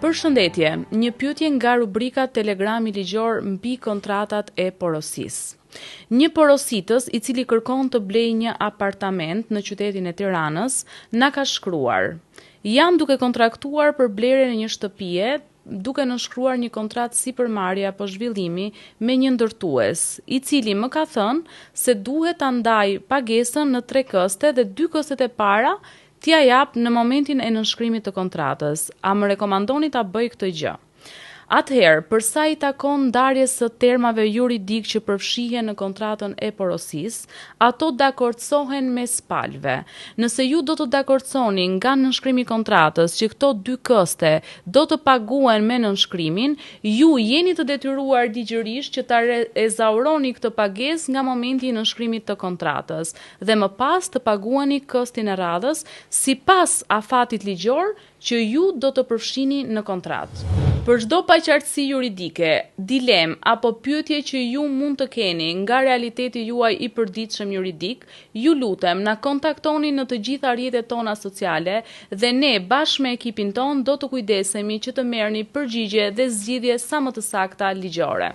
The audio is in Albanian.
Përshëndetje, një pyetje nga rubrika Telegrami ligjor mbi kontratat e porosisë. Një porositës i cili kërkon të blejë një apartament në qytetin e Tiranës na ka shkruar: "Jam duke kontraktuar për blerjen e një shtëpie, duke nënshkruar një kontratë sipërmarrje apo zhvillimi me një ndërtues, i cili më ka thënë se duhet ta ndaj pagesën në 3 këste dhe 2 këstet e para t'ja jap në momentin e nënshkrimit të kontratës. A më rekomandoni ta bëj këtë gjë?" Atëherë, për sa i takon ndarjes së termave juridik që përfshihen në kontratën e porosisë, ato dakordsohen mes palëve. Nëse ju do të dakordsoni nga nënshkrimi i kontratës që këto 2 këste do të paguen me nënshkrimin, ju jeni të detyruar ligjërisht që ta ezauroni këtë pagesë nga momenti i nënshkrimit të kontratës dhe më pas të paguani këstin e radhës sipas afatit ligjor që ju do të përfshini në kontratë. Për çdo paqartësi juridike, dilem apo pyetje që ju mund të keni nga realiteti juaj i përditshëm juridik, ju lutem na kontaktoni në të gjitha rrjetet tona sociale dhe ne bashkë me ekipin ton do të kujdesemi që të merrni përgjigje dhe zgjidhje sa më të sakta ligjore.